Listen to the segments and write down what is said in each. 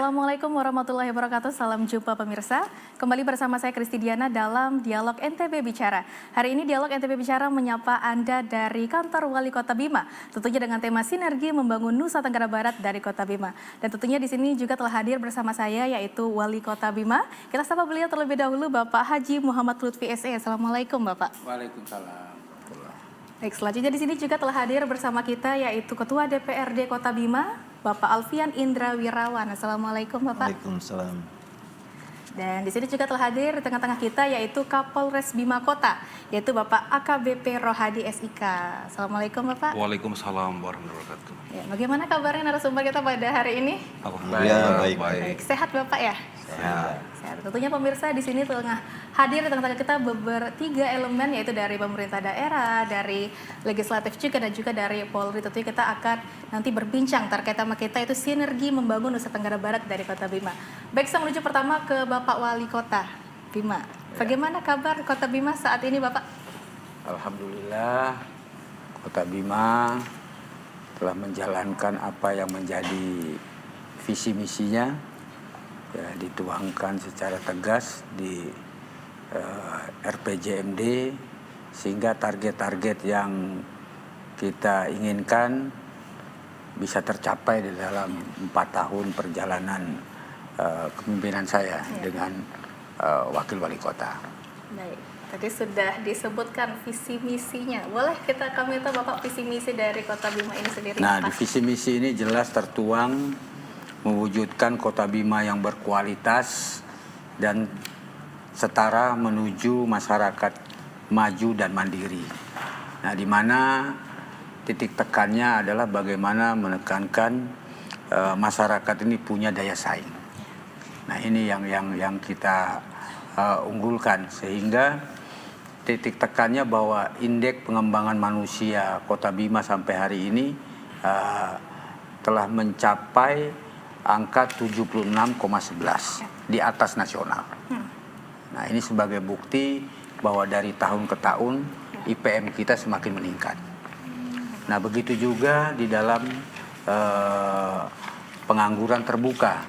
Assalamualaikum warahmatullahi wabarakatuh. Salam jumpa pemirsa. Kembali bersama saya Kristi Diana dalam Dialog NTB Bicara. Hari ini Dialog NTB Bicara menyapa Anda dari kantor Wali Kota Bima. Tentunya dengan tema sinergi membangun Nusa Tenggara Barat dari Kota Bima. Dan tentunya di sini juga telah hadir bersama saya yaitu Wali Kota Bima. Kita sapa beliau terlebih dahulu Bapak Haji Muhammad Lutfi SE. Assalamualaikum Bapak. Waalaikumsalam. Baik, selanjutnya di sini juga telah hadir bersama kita yaitu Ketua DPRD Kota Bima, Bapak Alfian Indra Wirawan. Assalamualaikum Bapak. Waalaikumsalam. Dan di sini juga telah hadir di tengah-tengah kita yaitu Kapolres Bima Kota, yaitu Bapak AKBP Rohadi SIK. Assalamualaikum Bapak. Waalaikumsalam warahmatullahi wabarakatuh. Ya, bagaimana kabarnya narasumber kita pada hari ini? Alhamdulillah Baik. Sehat Bapak ya? Sehat. Tentunya pemirsa di sini tengah hadir di tengah-tengah kita tiga elemen yaitu dari pemerintah daerah, dari legislatif juga dan juga dari Polri. Tentunya kita akan nanti berbincang terkait sama kita itu sinergi membangun Nusa Tenggara Barat dari Kota Bima. Baik, saya menuju pertama ke Bapak Wali Kota Bima. Bagaimana kabar Kota Bima saat ini Bapak? Alhamdulillah, Kota Bima telah menjalankan apa yang menjadi visi misinya, ya, dituangkan secara tegas di RPJMD, sehingga target-target yang kita inginkan bisa tercapai di dalam 4 tahun perjalanan kepemimpinan saya dengan Wakil Wali Kota. Baik, tadi sudah disebutkan visi misinya. Boleh kami tahu Bapak visi misi dari Kota Bima ini sendiri? Nah, di visi misi ini jelas tertuang mewujudkan Kota Bima yang berkualitas dan setara menuju masyarakat maju dan mandiri. Nah, di mana titik tekannya adalah bagaimana menekankan masyarakat ini punya daya saing. Nah, ini yang kita unggulkan, sehingga titik tekannya bahwa indeks pengembangan manusia Kota Bima sampai hari ini telah mencapai angka 76,11 di atas nasional. Nah, ini sebagai bukti bahwa dari tahun ke tahun IPM kita semakin meningkat. Nah, begitu juga di dalam pengangguran terbuka.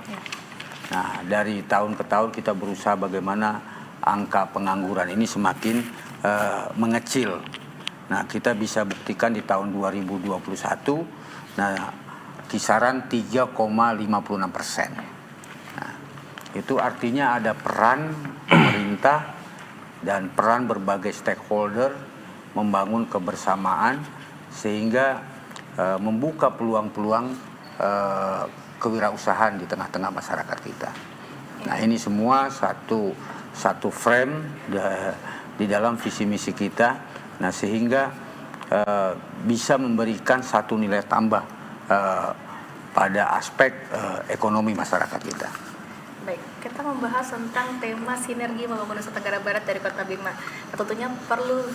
Nah, dari tahun ke tahun kita berusaha bagaimana angka pengangguran ini semakin mengecil. Nah, kita bisa buktikan di tahun 2021, nah, kisaran 3,56%. Nah, itu artinya ada peran pemerintah dan peran berbagai stakeholder membangun kebersamaan sehingga membuka peluang-peluang kewirausahaan di tengah-tengah masyarakat kita. Nah, ini semua satu frame di dalam visi misi kita. Nah, sehingga bisa memberikan satu nilai tambah pada aspek ekonomi masyarakat kita. Baik, kita membahas tentang tema sinergi membangun Nusa Tenggara Barat dari Kota Bima. Nah, tentunya perlu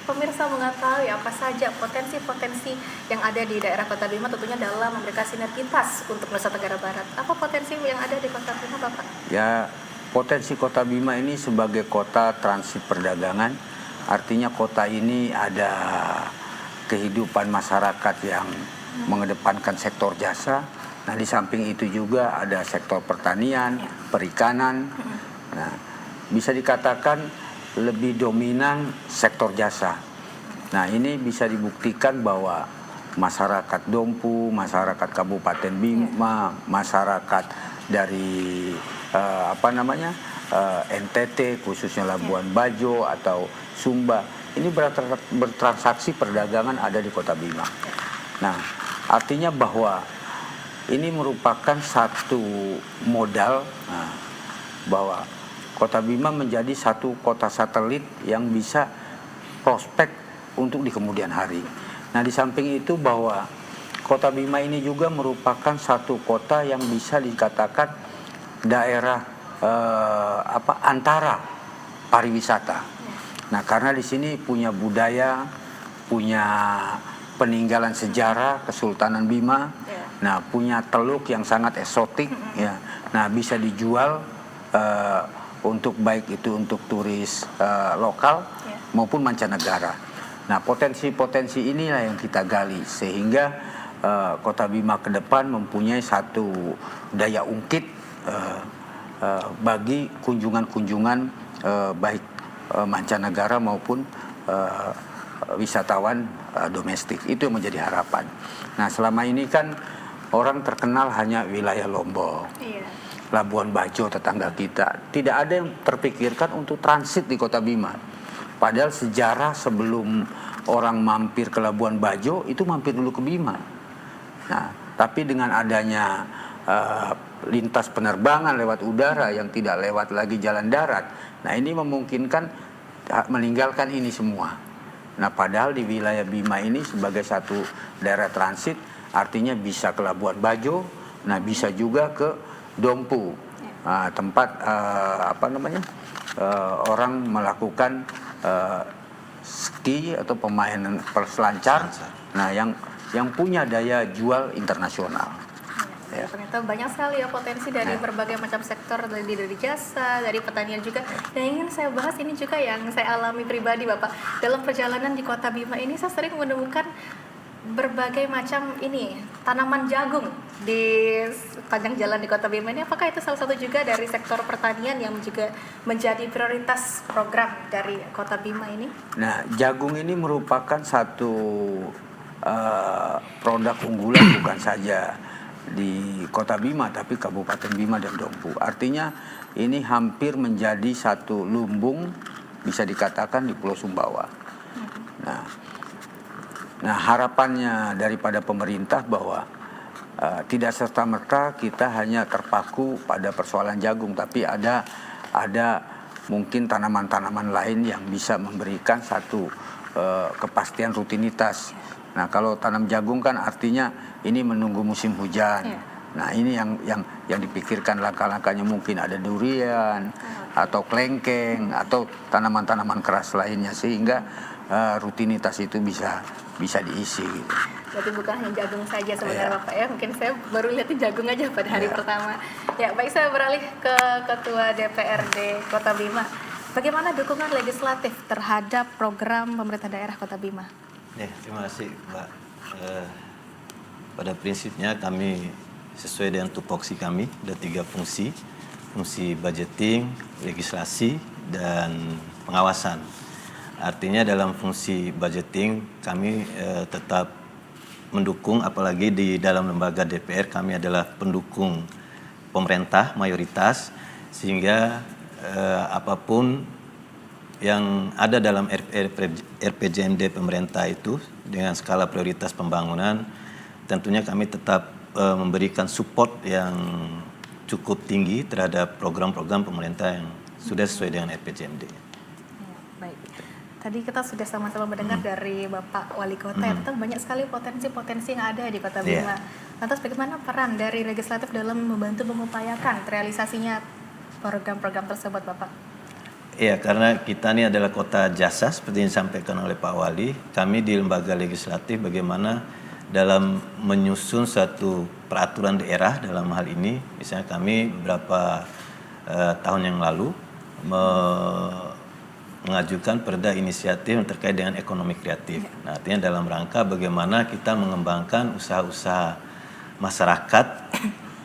pemirsa mengetahui apa saja potensi-potensi yang ada di daerah Kota Bima tentunya dalam memberikan sinergitas untuk Nusa Tenggara Barat. Apa potensi yang ada di Kota Bima, Bapak? Ya, potensi Kota Bima ini sebagai kota transit perdagangan, artinya kota ini ada kehidupan masyarakat yang mengedepankan sektor jasa. Nah, di samping itu juga ada sektor pertanian, perikanan. Nah, bisa dikatakan lebih dominan sektor jasa. Nah, ini bisa dibuktikan bahwa masyarakat Dompu, masyarakat Kabupaten Bima, masyarakat dari NTT khususnya Labuan Bajo atau Sumba, ini bertransaksi perdagangan ada di Kota Bima. Nah, artinya bahwa ini merupakan satu modal bahwa Kota Bima menjadi satu kota satelit yang bisa prospek untuk di kemudian hari. Nah, di samping itu bahwa Kota Bima ini juga merupakan satu kota yang bisa dikatakan daerah antara pariwisata. Nah, karena di sini punya budaya, punya peninggalan sejarah Kesultanan Bima, nah, punya teluk yang sangat eksotik, ya. Nah, bisa dijual untuk baik itu untuk turis lokal maupun mancanegara. Nah, potensi-potensi inilah yang kita gali sehingga Kota Bima ke depan mempunyai satu daya ungkit bagi kunjungan-kunjungan baik mancanegara maupun wisatawan domestik. Itu yang menjadi harapan. Nah, selama ini kan orang terkenal hanya wilayah Lombok, Labuan Bajo tetangga kita. Tidak ada yang terpikirkan untuk transit di Kota Bima. Padahal sejarah sebelum orang mampir ke Labuan Bajo itu mampir dulu ke Bima. Nah, tapi dengan adanya lintas penerbangan lewat udara yang tidak lewat lagi jalan darat, nah ini memungkinkan meninggalkan ini semua. Nah, padahal di wilayah Bima ini sebagai satu daerah transit, artinya bisa ke Labuan Bajo, nah bisa juga ke Dompu, tempat orang melakukan ski atau permainan perselancar, nah yang punya daya jual internasional. Ya. Ternyata banyak sekali ya potensi dari berbagai macam sektor, dari jasa, dari pertanian juga. Dan ingin saya bahas ini juga yang saya alami pribadi, Bapak. Dalam perjalanan di Kota Bima ini saya sering menemukan berbagai macam tanaman jagung di sepanjang jalan di Kota Bima ini. Apakah itu salah satu juga dari sektor pertanian yang juga menjadi prioritas program dari Kota Bima ini? Nah, jagung ini merupakan satu produk unggulan bukan saja di Kota Bima tapi Kabupaten Bima dan Dompu. Artinya ini hampir menjadi satu lumbung, bisa dikatakan, di Pulau Sumbawa. Nah, harapannya daripada pemerintah bahwa tidak serta-merta kita hanya terpaku pada persoalan jagung, tapi ada mungkin tanaman-tanaman lain yang bisa memberikan satu kepastian rutinitas. Nah, kalau tanam jagung kan artinya ini menunggu musim hujan. Nah, ini yang dipikirkan langkah-langkahnya, mungkin ada durian atau klengkeng atau tanaman-tanaman keras lainnya, sehingga rutinitas itu bisa diisi gitu. Berarti bukan hanya jagung saja sebenarnya, Bapak ya. Mungkin saya baru lihat jagung aja pada hari pertama. Ya, baik, saya beralih ke Ketua DPRD Kota Bima. Bagaimana dukungan legislatif terhadap program pemerintah daerah Kota Bima? Ya, terima kasih, Mbak. Pada prinsipnya kami sesuai dengan tupoksi kami ada 3 fungsi budgeting, legislasi, dan pengawasan. Artinya dalam fungsi budgeting kami tetap mendukung, apalagi di dalam lembaga DPR kami adalah pendukung pemerintah mayoritas, sehingga apapun yang ada dalam RPJMD pemerintah itu dengan skala prioritas pembangunan, tentunya kami tetap memberikan support yang cukup tinggi terhadap program-program pemerintah yang sudah sesuai dengan RPJMD. Baik. Tadi kita sudah sama-sama mendengar dari Bapak Wali Kota, ternyata banyak sekali potensi-potensi yang ada di Kota Bima. Lantas bagaimana peran dari legislatif dalam membantu mengupayakan realisasinya program-program tersebut, Bapak? Iya, karena kita ini adalah kota jasa seperti yang disampaikan oleh Pak Wali. Kami di lembaga legislatif bagaimana dalam menyusun satu peraturan daerah dalam hal ini. Misalnya kami beberapa tahun yang lalu mengajukan perda inisiatif yang terkait dengan ekonomi kreatif. Nah, artinya dalam rangka bagaimana kita mengembangkan usaha-usaha masyarakat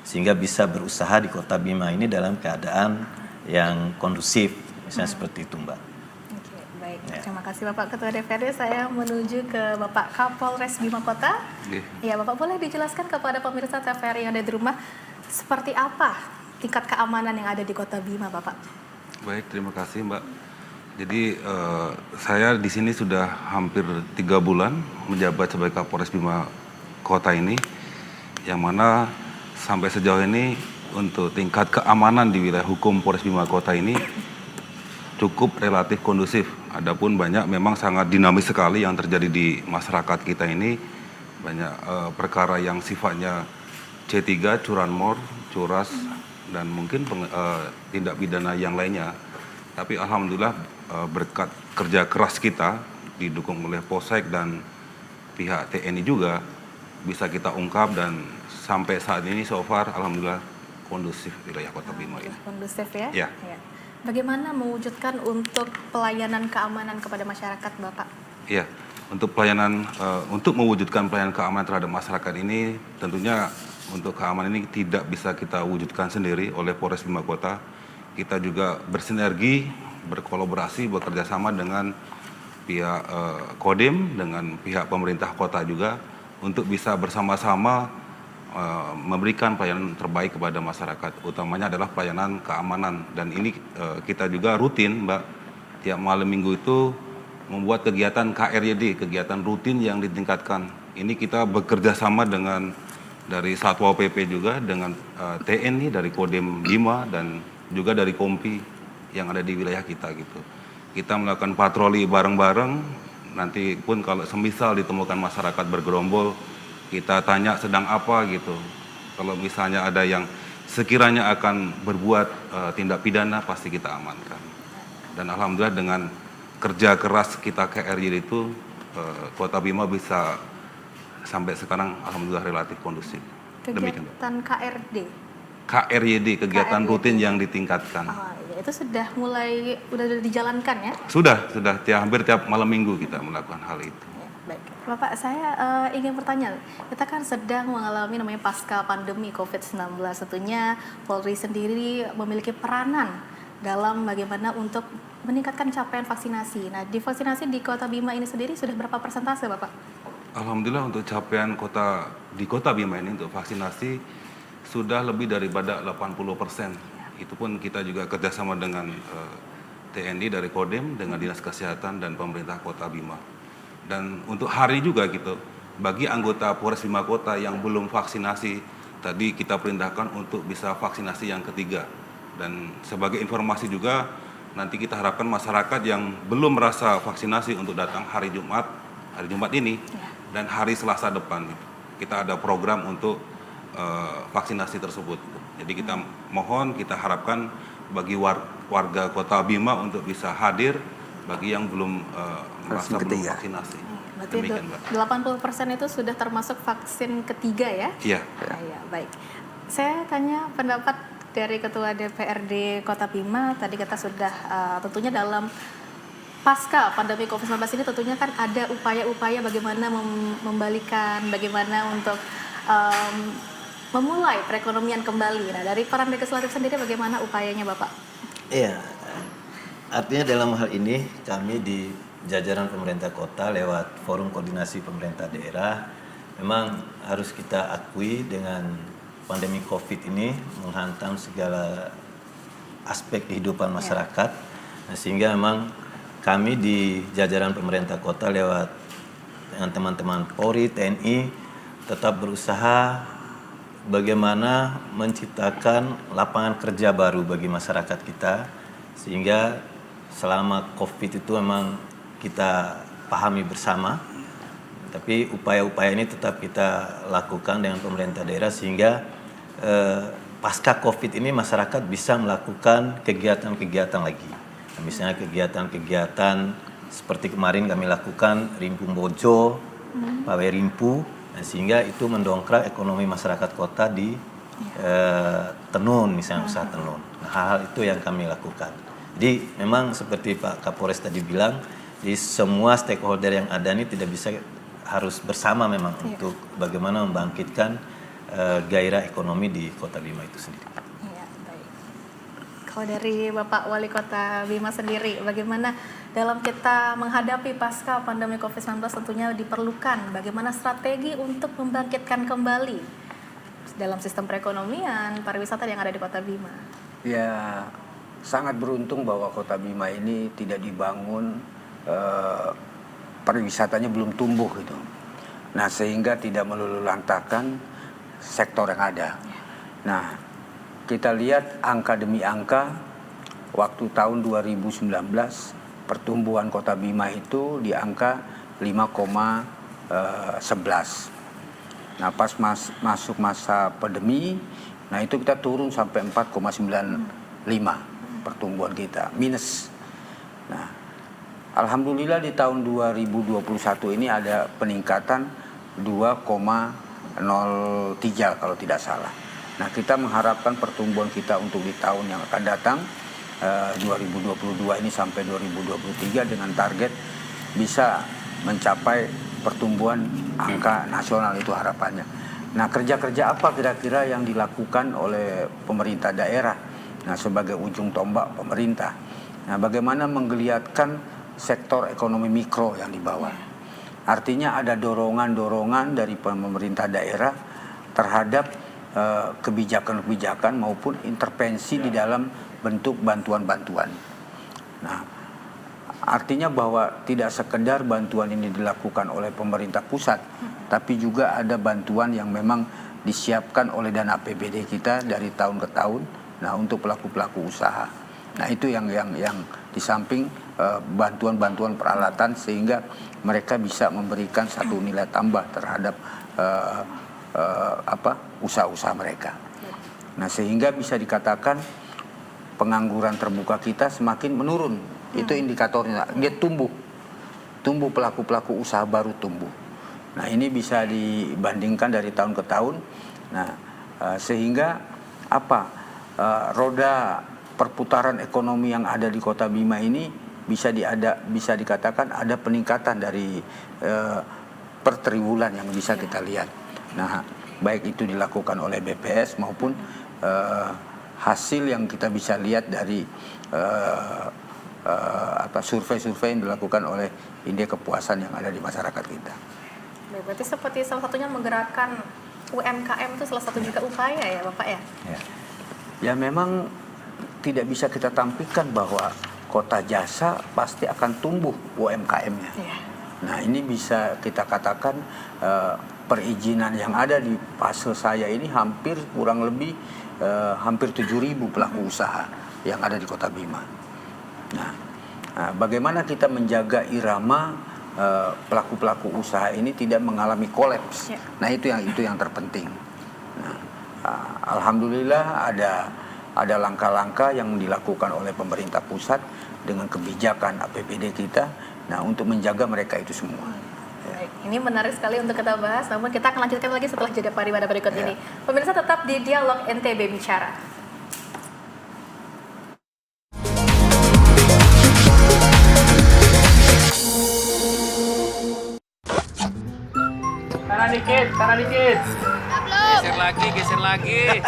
sehingga bisa berusaha di Kota Bima ini dalam keadaan yang kondusif, misalnya seperti itu, Mbak. Oke, baik. Terima kasih Bapak Ketua DPRD. Saya menuju ke Bapak Kapolres Bima Kota. Ya, Bapak boleh dijelaskan kepada pemirsa TVRI yang ada di rumah seperti apa tingkat keamanan yang ada di Kota Bima, Bapak? Baik, terima kasih, Mbak. Jadi saya di sini sudah hampir 3 bulan menjabat sebagai Kapolres Bima Kota ini, yang mana sampai sejauh ini untuk tingkat keamanan di wilayah hukum Polres Bima Kota ini cukup relatif kondusif. Adapun banyak memang sangat dinamis sekali yang terjadi di masyarakat kita ini. Banyak perkara yang sifatnya C3, curanmor, curas, dan mungkin tindak pidana yang lainnya. Tapi alhamdulillah berkat kerja keras kita didukung oleh Polsek dan pihak TNI juga bisa kita ungkap, dan sampai saat ini so far alhamdulillah kondusif wilayah Kota Bima ini. Kondusif ya? Ya. Bagaimana mewujudkan untuk pelayanan keamanan kepada masyarakat, Bapak? Ya, untuk pelayanan untuk mewujudkan pelayanan keamanan terhadap masyarakat ini, tentunya untuk keamanan ini tidak bisa kita wujudkan sendiri oleh Polres Bima Kota. Kita juga bersinergi, berkolaborasi, bekerja sama dengan pihak Kodim, dengan pihak pemerintah kota juga untuk bisa bersama-sama memberikan pelayanan terbaik kepada masyarakat, utamanya adalah pelayanan keamanan. Dan ini kita juga rutin, Mbak, tiap malam minggu itu membuat kegiatan KRYD, kegiatan rutin yang ditingkatkan. Ini kita bekerja sama dengan dari Satpol PP juga, dengan TNI dari Kodim Bima dan juga dari Kompi yang ada di wilayah kita gitu. Kita melakukan patroli bareng-bareng, nanti pun kalau semisal ditemukan masyarakat bergerombol, kita tanya sedang apa gitu. Kalau misalnya ada yang sekiranya akan berbuat tindak pidana, pasti kita amankan. Dan alhamdulillah dengan kerja keras kita KRY itu, Kota Bima bisa sampai sekarang alhamdulillah relatif kondusif. Demikian, Pak. Kegiatan KRD. KRYD, kegiatan KRYD. rutin yang ditingkatkan. Oh, ya, itu sudah mulai udah dijalankan ya? Sudah hampir tiap malam minggu kita melakukan hal itu. Ya, baik. Bapak, saya ingin bertanya, kita kan sedang mengalami namanya pasca pandemi COVID-19. Tentunya Polri sendiri memiliki peranan dalam bagaimana untuk meningkatkan capaian vaksinasi. Nah, di vaksinasi di Kota Bima ini sendiri sudah berapa persentase, Bapak? Alhamdulillah untuk capaian di Kota Bima ini untuk vaksinasi sudah lebih daripada 80%. Itu pun kita juga kerjasama dengan TNI dari Kodim, dengan Dinas Kesehatan dan pemerintah Kota Bima. Dan untuk hari juga gitu, bagi anggota Polres Bima Kota yang belum vaksinasi, tadi kita perintahkan untuk bisa vaksinasi yang ketiga. Dan sebagai informasi juga, nanti kita harapkan masyarakat yang belum merasa vaksinasi untuk datang hari Jumat ini, dan hari Selasa depan. Kita ada program untuk vaksinasi tersebut. Jadi kita mohon, kita harapkan bagi warga Kota Bima untuk bisa hadir, bagi yang belum merasa belum vaksinasi. Berarti Demikian, Mbak. 80% itu sudah termasuk vaksin ketiga ya? Iya. Ya, baik. Saya tanya pendapat dari Ketua DPRD Kota Bima. Tadi kita sudah tentunya dalam pasca pandemi COVID-19 ini tentunya kan ada upaya-upaya bagaimana membalikan, bagaimana untuk memulai perekonomian kembali. Nah, dari peran legislatif sendiri bagaimana upayanya, Bapak? Iya, artinya dalam hal ini kami di jajaran pemerintah kota lewat Forum Koordinasi Pemerintah Daerah memang harus kita akui dengan pandemi COVID ini menghantam segala aspek kehidupan masyarakat. Nah, sehingga memang kami di jajaran pemerintah kota lewat dengan teman-teman Polri, TNI tetap berusaha bagaimana menciptakan lapangan kerja baru bagi masyarakat kita, sehingga selama COVID itu memang kita pahami bersama, tapi upaya-upaya ini tetap kita lakukan dengan pemerintah daerah sehingga pasca COVID ini masyarakat bisa melakukan kegiatan-kegiatan lagi. Nah, misalnya kegiatan-kegiatan seperti kemarin kami lakukan Rimpung Bojo, Pawai Rimpu, nah, sehingga itu mendongkrak ekonomi masyarakat kota di tenun, misalnya usaha tenun. Nah, hal-hal itu yang kami lakukan. Jadi memang seperti Pak Kapolres tadi bilang, di semua stakeholder yang ada ini tidak bisa harus bersama memang untuk bagaimana membangkitkan gairah ekonomi di Kota Bima itu sendiri. Iya, baik. Kalau dari Bapak Wali Kota Bima sendiri, bagaimana dalam kita menghadapi pasca pandemi COVID-19 tentunya diperlukan bagaimana strategi untuk membangkitkan kembali dalam sistem perekonomian, pariwisata yang ada di Kota Bima? Ya, sangat beruntung bahwa Kota Bima ini tidak dibangun, pariwisatanya belum tumbuh gitu. Nah, sehingga tidak meluluhlantahkan sektor yang ada. Nah, kita lihat angka demi angka, waktu tahun 2019 pertumbuhan Kota Bima itu di angka 5,11. Nah, pas masuk masa pandemi, nah itu kita turun sampai 4,95 pertumbuhan kita, minus. Nah, alhamdulillah di tahun 2021 ini ada peningkatan 2,03 kalau tidak salah. Nah, kita mengharapkan pertumbuhan kita untuk di tahun yang akan datang 2022 ini sampai 2023 dengan target bisa mencapai pertumbuhan angka nasional, itu harapannya. Nah, kerja-kerja apa kira-kira yang dilakukan oleh pemerintah daerah? Nah, sebagai ujung tombak pemerintah. Nah, bagaimana menggeliatkan sektor ekonomi mikro yang di bawah. Artinya ada dorongan-dorongan dari pemerintah daerah terhadap kebijakan-kebijakan maupun intervensi di dalam bentuk bantuan-bantuan. Nah, artinya bahwa tidak sekedar bantuan ini dilakukan oleh pemerintah pusat, tapi juga ada bantuan yang memang disiapkan oleh dana APBD kita dari tahun ke tahun. Nah, untuk pelaku-pelaku usaha. Nah, itu yang di samping bantuan-bantuan peralatan sehingga mereka bisa memberikan satu nilai tambah terhadap usaha-usaha mereka. Nah, sehingga bisa dikatakan pengangguran terbuka kita semakin menurun. Itu indikatornya. Dia tumbuh pelaku-pelaku usaha baru tumbuh. Nah, ini bisa dibandingkan dari tahun ke tahun. Nah, sehingga roda perputaran ekonomi yang ada di Kota Bima ini bisa dikatakan ada peningkatan dari per triwulan yang bisa kita lihat. Nah, baik itu dilakukan oleh BPS maupun hasil yang kita bisa lihat dari survei-survei yang dilakukan oleh indeks kepuasan yang ada di masyarakat kita. Berarti seperti salah satunya menggerakkan UMKM itu salah satu juga upaya ya Bapak ya? Ya memang tidak bisa kita tampilkan bahwa kota jasa pasti akan tumbuh UMKM-nya. Nah, ini bisa kita katakan perizinan yang ada di fase saya ini kurang lebih hampir 7.000 pelaku usaha yang ada di Kota Bima. Nah, bagaimana kita menjaga irama pelaku-pelaku usaha ini tidak mengalami kolaps. Nah, itu yang terpenting. Nah, alhamdulillah ada langkah-langkah yang dilakukan oleh pemerintah pusat dengan kebijakan APBD kita, nah untuk menjaga mereka itu semua. Baik, ini menarik sekali untuk kita bahas, namun kita akan lanjutkan lagi setelah jeda pariwara berikut ini. Pemirsa tetap di Dialog NTB Bicara. Kanan dikit. Geser lagi.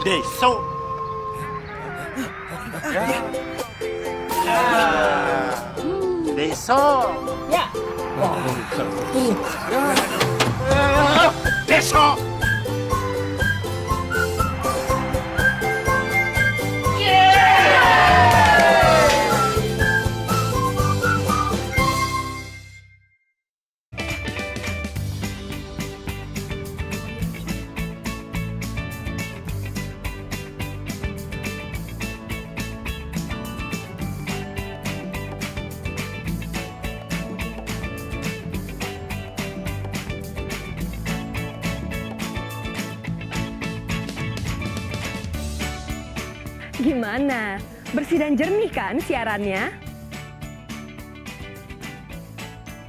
Deso. Deso. Ya. Deso. Gimana? Bersih dan jernih kan siarannya?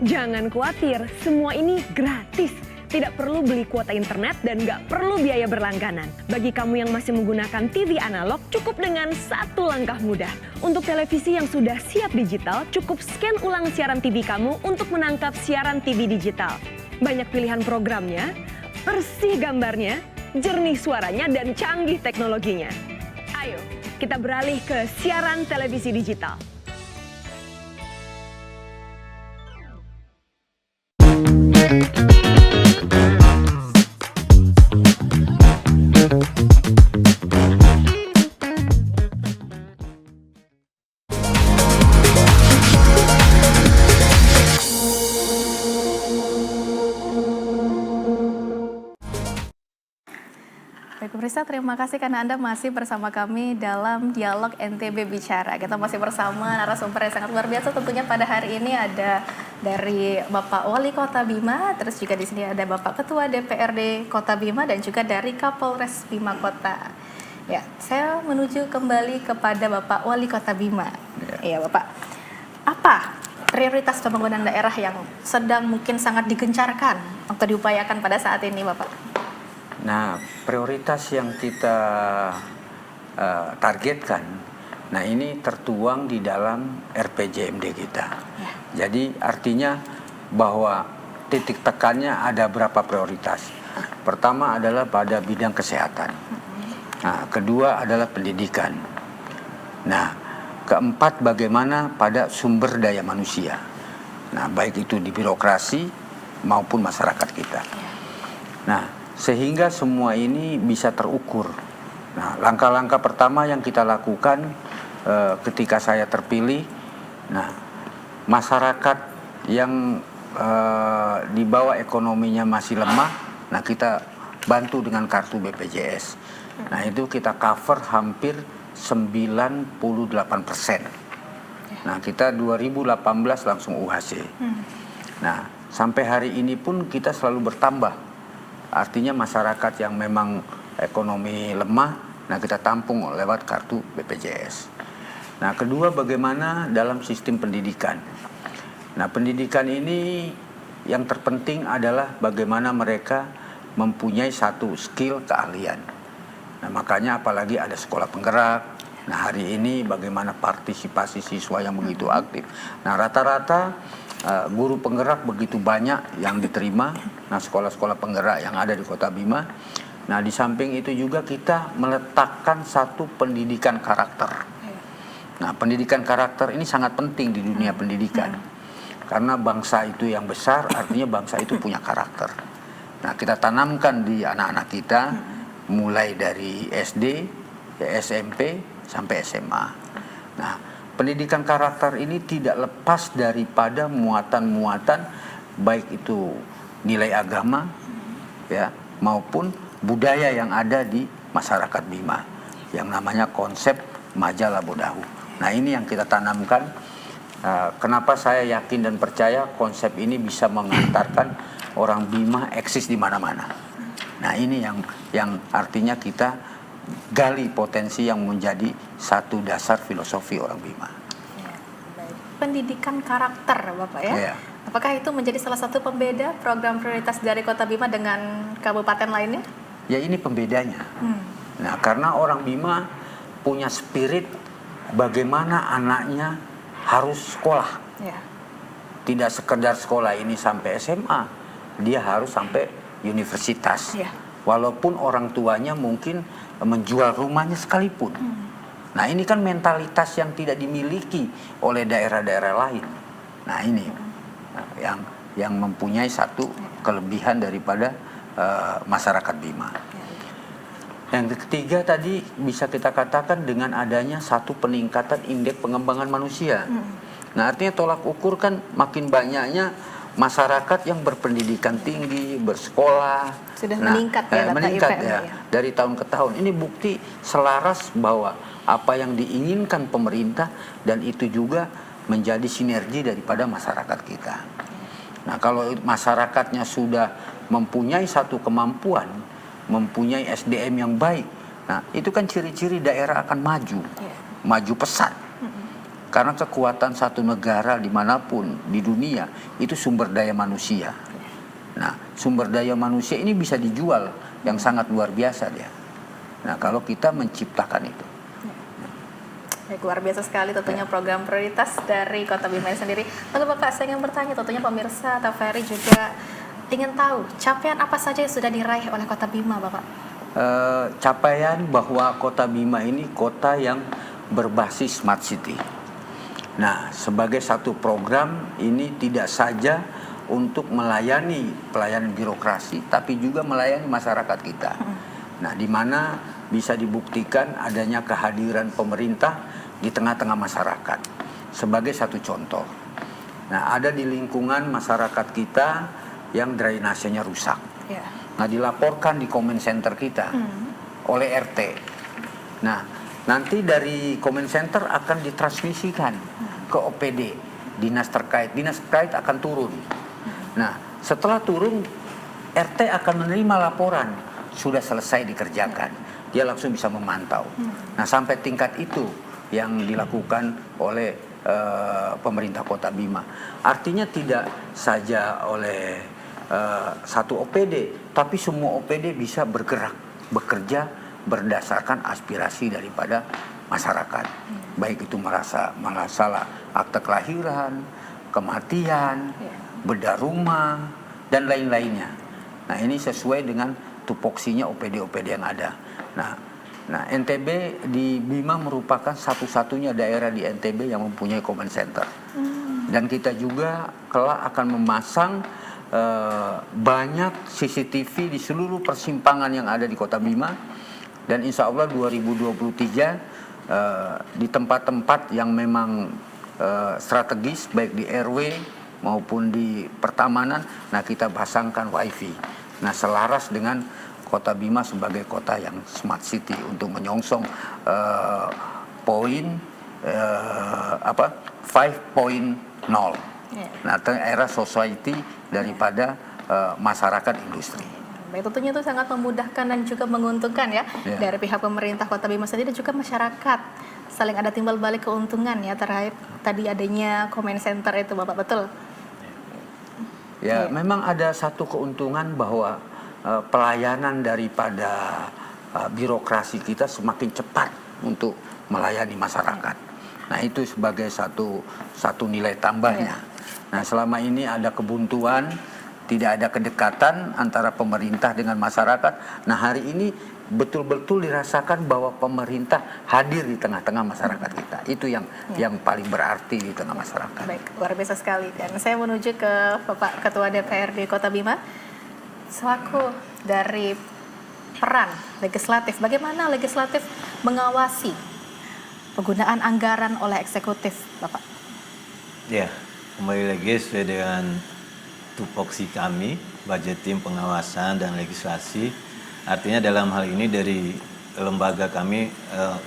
Jangan khawatir, semua ini gratis. Tidak perlu beli kuota internet dan nggak perlu biaya berlangganan. Bagi kamu yang masih menggunakan TV analog, cukup dengan satu langkah mudah. Untuk televisi yang sudah siap digital, cukup scan ulang siaran TV kamu untuk menangkap siaran TV digital. Banyak pilihan programnya, bersih gambarnya, jernih suaranya, dan canggih teknologinya. Ayo, kita beralih ke siaran televisi digital. Baik pemirsa, terima kasih karena Anda masih bersama kami dalam Dialog NTB Bicara. Kita masih bersama narasumber yang sangat luar biasa tentunya pada hari ini ada dari Bapak Wali Kota Bima, terus juga di sini ada Bapak Ketua DPRD Kota Bima dan juga dari Kapolres Bima Kota. Ya, saya menuju kembali kepada Bapak Wali Kota Bima. Iya, Bapak. Apa prioritas pembangunan daerah yang sedang mungkin sangat digencarkan atau diupayakan pada saat ini, Bapak? Nah, prioritas yang kita targetkan Nah, ini tertuang di dalam RPJMD kita. Jadi artinya bahwa titik tekannya ada berapa prioritas. Pertama adalah pada bidang kesehatan. Nah, kedua adalah pendidikan. Nah, keempat bagaimana pada sumber daya manusia. Nah, baik itu di birokrasi maupun masyarakat kita. Nah, sehingga semua ini bisa terukur. Nah, langkah-langkah pertama yang kita lakukan ketika saya terpilih, nah, masyarakat yang di bawah ekonominya masih lemah, nah kita bantu dengan kartu BPJS. Nah, itu kita cover hampir 98%. Nah, kita 2018 langsung UHC. Nah, sampai hari ini pun kita selalu bertambah. Artinya masyarakat yang memang ekonomi lemah, nah kita tampung lewat kartu BPJS. Nah, kedua bagaimana dalam sistem pendidikan. Nah, pendidikan ini yang terpenting adalah bagaimana mereka mempunyai satu skill keahlian. Nah, makanya apalagi ada sekolah penggerak. Nah, hari ini bagaimana partisipasi siswa yang begitu aktif. Nah, rata-rata guru penggerak begitu banyak yang diterima. Nah, sekolah-sekolah penggerak yang ada di Kota Bima. Nah, di samping itu juga kita meletakkan satu pendidikan karakter. Nah, pendidikan karakter ini sangat penting di dunia pendidikan. Karena bangsa itu yang besar, artinya bangsa itu punya karakter. Nah, kita tanamkan di anak-anak kita mulai dari SD, SMP, sampai SMA. Nah, pendidikan karakter ini tidak lepas daripada muatan-muatan baik itu nilai agama ya maupun budaya yang ada di masyarakat Bima yang namanya konsep Maja Labo Dahu. Nah, ini yang kita tanamkan. Kenapa saya yakin dan percaya konsep ini bisa mengantarkan orang Bima eksis di mana-mana. Nah, ini yang artinya kita gali potensi yang menjadi satu dasar filosofi orang Bima. Pendidikan karakter, Bapak ya. Ya. Apakah itu menjadi salah satu pembeda program prioritas dari Kota Bima dengan kabupaten lainnya? Ya, ini pembedanya. Nah, karena orang Bima punya spirit bagaimana anaknya harus sekolah. Ya. Tidak sekedar sekolah ini sampai SMA, dia harus sampai universitas. Ya. Walaupun orang tuanya mungkin menjual rumahnya sekalipun. Nah, ini kan mentalitas yang tidak dimiliki oleh daerah-daerah lain. Nah, ini yang mempunyai satu kelebihan daripada masyarakat Bima. Yang ketiga tadi bisa kita katakan dengan adanya satu peningkatan indeks pengembangan manusia. Nah, artinya tolak ukur kan makin banyaknya masyarakat yang berpendidikan tinggi, bersekolah. Sudah meningkat ya data meningkat IPM ya dari tahun ke tahun. Ini bukti selaras bahwa apa yang diinginkan pemerintah dan itu juga menjadi sinergi daripada masyarakat kita. Nah, kalau masyarakatnya sudah mempunyai satu kemampuan, mempunyai SDM yang baik, nah itu kan ciri-ciri daerah akan maju, maju pesat. Karena kekuatan satu negara dimanapun di dunia itu sumber daya manusia. Nah, sumber daya manusia ini bisa dijual yang sangat luar biasa dia. Nah, kalau kita menciptakan itu. Baik, luar biasa sekali tentunya program prioritas dari Kota Bima sendiri. Lalu Bapak, saya ingin bertanya, tentunya pemirsa atau Ferry juga ingin tahu capaian apa saja yang sudah diraih oleh Kota Bima, Bapak? Capaian bahwa Kota Bima ini kota yang berbasis smart city. Nah, sebagai satu program ini tidak saja untuk melayani pelayanan birokrasi, tapi juga melayani masyarakat kita. Nah, di mana bisa dibuktikan adanya kehadiran pemerintah di tengah-tengah masyarakat. Sebagai satu contoh. Nah, ada di lingkungan masyarakat kita yang drainasenya rusak. Ya. Nah, dilaporkan di comment center kita oleh RT. Nah, nanti dari comment center akan ditransmisikan ke OPD, dinas terkait akan turun. Nah, setelah turun, RT akan menerima laporan sudah selesai dikerjakan. Dia langsung bisa memantau. Nah, sampai tingkat itu yang dilakukan oleh pemerintah Kota Bima. Artinya tidak saja oleh satu OPD, tapi semua OPD bisa bergerak, bekerja berdasarkan aspirasi daripada masyarakat. Baik itu masalah akte kelahiran, kematian, bedah rumah, dan lain-lainnya. Nah, ini sesuai dengan tupoksinya OPD-OPD yang ada. Nah, NTB di Bima merupakan satu-satunya daerah di NTB yang mempunyai command center. Dan kita juga kelak akan memasang banyak CCTV di seluruh persimpangan yang ada di Kota Bima. Dan insya Allah 2023 di tempat-tempat yang memang strategis, baik di RW maupun di pertamanan, nah kita pasangkan WiFi. Nah, selaras dengan Kota Bima sebagai kota yang smart city untuk menyongsong poin 5.0. Nah, era society daripada masyarakat industri. Baik, tentunya itu sangat memudahkan dan juga menguntungkan ya dari pihak pemerintah Kota Bima sendiri dan juga masyarakat. Saling ada timbal balik keuntungan ya terkait tadi adanya comment center itu, Bapak, betul? Ya, memang ada satu keuntungan bahwa pelayanan daripada birokrasi kita semakin cepat untuk melayani masyarakat. Nah, itu sebagai satu nilai tambahnya. Nah, selama ini ada kebuntuan, tidak ada kedekatan antara pemerintah dengan masyarakat. Nah, hari ini betul-betul dirasakan bahwa pemerintah hadir di tengah-tengah masyarakat kita. Itu yang paling berarti di tengah masyarakat. Baik, luar biasa sekali. Dan saya menuju ke Bapak Ketua DPRD Kota Bima. Selaku dari peran legislatif, bagaimana legislatif mengawasi penggunaan anggaran oleh eksekutif, Bapak? Ya, kembali lagi sesuai dengan tupoksi kami, budgeting, pengawasan, dan legislasi. Artinya dalam hal ini dari lembaga kami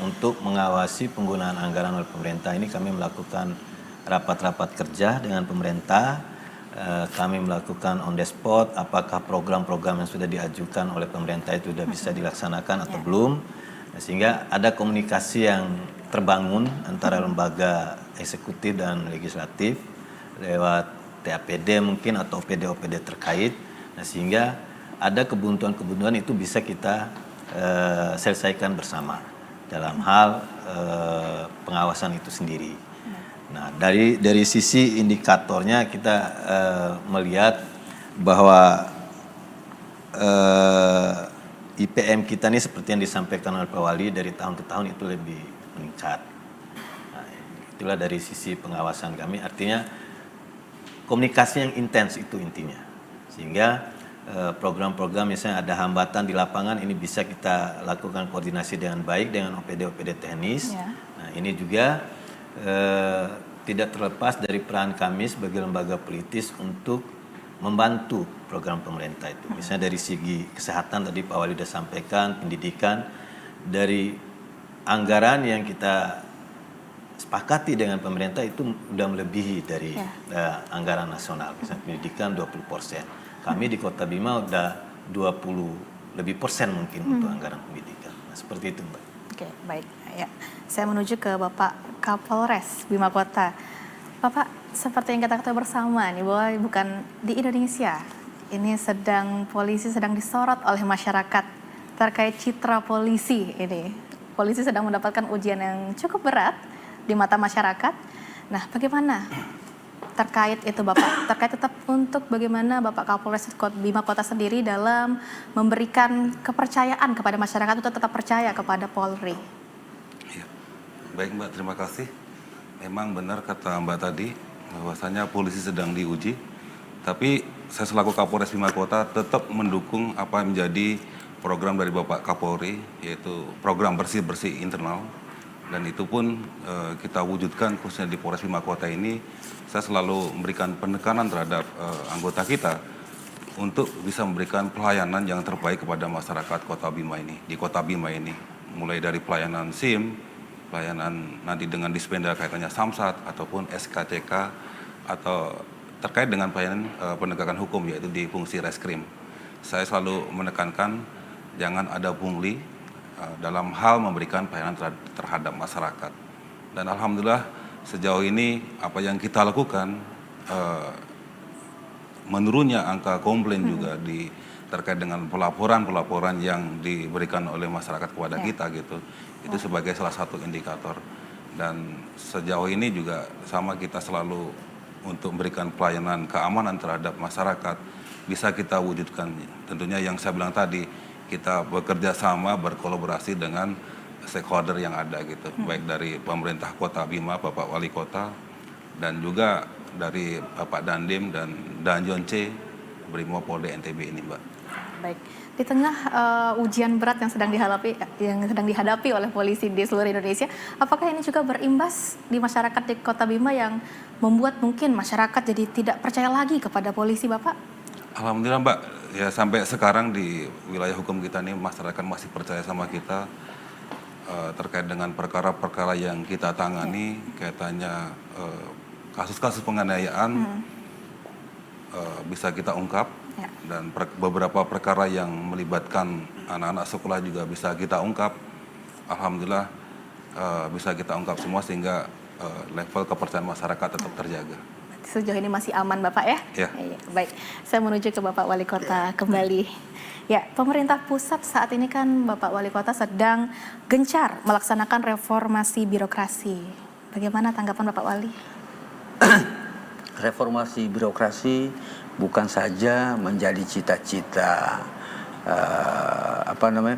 untuk mengawasi penggunaan anggaran oleh pemerintah ini kami melakukan rapat-rapat kerja dengan pemerintah. Kami melakukan on the spot apakah program-program yang sudah diajukan oleh pemerintah itu sudah bisa dilaksanakan atau belum. Sehingga ada komunikasi yang terbangun antara lembaga eksekutif dan legislatif lewat TAPD mungkin atau OPD-OPD terkait. Nah, sehingga ada kebuntuan-kebuntuan itu bisa kita selesaikan bersama dalam hal pengawasan itu sendiri. Nah, dari sisi indikatornya kita melihat bahwa IPM kita ini seperti yang disampaikan oleh Pak Wali dari tahun ke tahun itu lebih meningkat. Nah, itulah dari sisi pengawasan kami. Artinya komunikasi yang intens itu intinya. Sehingga program-program misalnya ada hambatan di lapangan ini bisa kita lakukan koordinasi dengan baik dengan OPD-OPD teknis. Nah, ini juga tidak terlepas dari peran kami sebagai lembaga politis untuk membantu program pemerintah itu. Misalnya dari segi kesehatan tadi Pak Wali sudah sampaikan, pendidikan, dari anggaran yang kita sepakati dengan pemerintah itu sudah melebihi dari anggaran nasional. Misalnya pendidikan 20%. Kami di Kota Bima sudah 20 lebih persen mungkin untuk anggaran pendidikan. Nah, seperti itu, Mbak. Oke, baik. Ya, saya menuju ke Bapak Kapolres Bima Kota. Bapak, seperti yang kita ketahui bersama nih bahwa bukan di Indonesia, ini polisi sedang disorot oleh masyarakat terkait citra polisi ini. Polisi sedang mendapatkan ujian yang cukup berat di mata masyarakat. Nah, bagaimana terkait itu, Bapak? Terkait tetap untuk bagaimana Bapak Kapolres Bima Kota sendiri dalam memberikan kepercayaan kepada masyarakat untuk tetap percaya kepada Polri. Baik Mbak, terima kasih. Memang benar kata Mbak tadi, bahwasanya polisi sedang diuji. Tapi saya selaku Kapolres Bima Kota tetap mendukung apa yang menjadi program dari Bapak Kapolri, yaitu program bersih-bersih internal. Dan itu pun kita wujudkan khususnya di Polres Bima Kota ini. Saya selalu memberikan penekanan terhadap anggota kita untuk bisa memberikan pelayanan yang terbaik kepada masyarakat Kota Bima ini. Di Kota Bima ini, mulai dari pelayanan SIM, pelayanan nanti dengan dispenda kaitannya Samsat ataupun SKCK atau terkait dengan pelayanan penegakan hukum yaitu di fungsi reskrim. Saya selalu menekankan jangan ada pungli dalam hal memberikan pelayanan terhadap masyarakat. Dan alhamdulillah sejauh ini apa yang kita lakukan menurunnya angka komplain juga terkait dengan pelaporan yang diberikan oleh masyarakat kepada kita gitu. Itu sebagai salah satu indikator. Dan sejauh ini juga sama, kita selalu untuk memberikan pelayanan keamanan terhadap masyarakat bisa kita wujudkan. Tentunya yang saya bilang tadi, kita bekerja sama, berkolaborasi dengan stakeholder yang ada gitu. Baik dari pemerintah Kota Bima, Bapak Wali Kota, dan juga dari Bapak Dandim dan Danjon C, Brimopolda NTB ini, Mbak. Baik, di tengah ujian berat yang sedang dihadapi oleh polisi di seluruh Indonesia, apakah ini juga berimbas di masyarakat di Kota Bima yang membuat mungkin masyarakat jadi tidak percaya lagi kepada polisi, Bapak? Alhamdulillah, Mbak, ya sampai sekarang di wilayah hukum kita ini masyarakat masih percaya sama kita terkait dengan perkara-perkara yang kita tangani, kaitannya kasus-kasus penganiayaan bisa kita ungkap. Dan beberapa perkara yang melibatkan anak-anak sekolah juga bisa kita ungkap. Alhamdulillah bisa kita ungkap semua sehingga level kepercayaan masyarakat tetap terjaga. Sejauh ini masih aman, Bapak ya? Ya. Baik, saya menuju ke Bapak Wali Kota kembali. Ya, pemerintah pusat saat ini kan Bapak Wali Kota sedang gencar melaksanakan reformasi birokrasi. Bagaimana tanggapan Bapak Wali? Reformasi birokrasi bukan saja menjadi cita-cita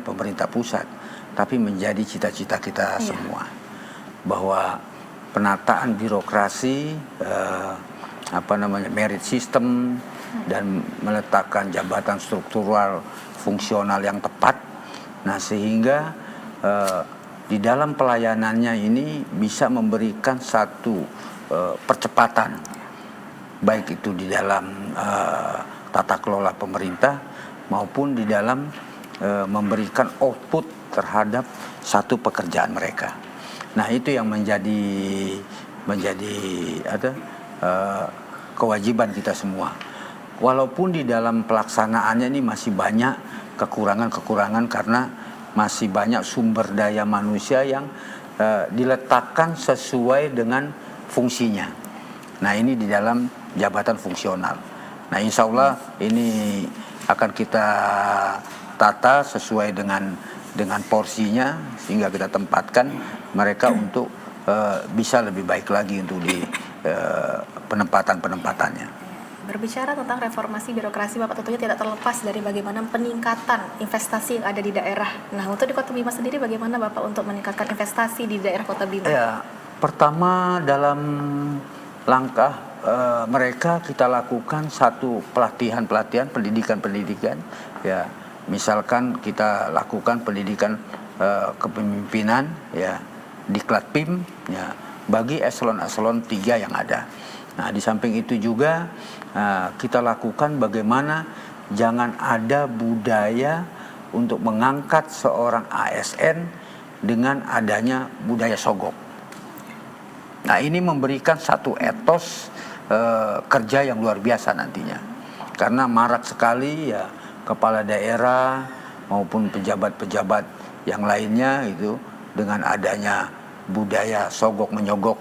pemerintah pusat, tapi menjadi cita-cita kita semua, bahwa penataan birokrasi, merit system, dan meletakkan jabatan struktural fungsional yang tepat. Nah, sehingga di dalam pelayanannya ini bisa memberikan satu percepatan, baik itu di dalam tata kelola pemerintah maupun di dalam memberikan output terhadap satu pekerjaan mereka. Nah, itu yang menjadi kewajiban kita semua. Walaupun di dalam pelaksanaannya ini masih banyak kekurangan-kekurangan karena masih banyak sumber daya manusia yang diletakkan sesuai dengan fungsinya. Nah, ini di dalam jabatan fungsional. Nah, insya Allah ini akan kita tata sesuai dengan porsinya sehingga kita tempatkan mereka untuk bisa lebih baik lagi untuk di penempatannya. Berbicara tentang reformasi birokrasi, Bapak tentunya tidak terlepas dari bagaimana peningkatan investasi yang ada di daerah. Nah, untuk di Kota Bima sendiri bagaimana Bapak untuk meningkatkan investasi di daerah Kota Bima? Ya, pertama dalam langkah mereka kita lakukan satu pelatihan, pendidikan. Ya, misalkan kita lakukan pendidikan kepemimpinan ya di Klatpim ya bagi eselon-eselon 3 yang ada. Nah, di samping itu juga kita lakukan bagaimana jangan ada budaya untuk mengangkat seorang ASN dengan adanya budaya sogok. Nah, ini memberikan satu etos kerja yang luar biasa nantinya. Karena marak sekali ya kepala daerah maupun pejabat-pejabat yang lainnya itu dengan adanya budaya sogok menyogok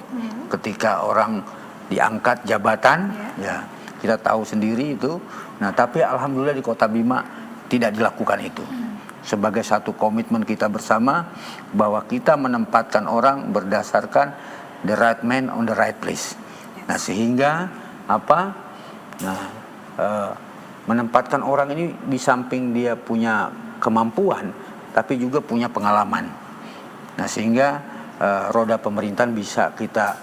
ketika orang diangkat jabatan ya kita tahu sendiri itu. Nah, tapi alhamdulillah di Kota Bima tidak dilakukan itu. Sebagai satu komitmen kita bersama bahwa kita menempatkan orang berdasarkan the right man on the right place. Nah, sehingga menempatkan orang ini di samping dia punya kemampuan tapi juga punya pengalaman. Nah, sehingga roda pemerintahan bisa kita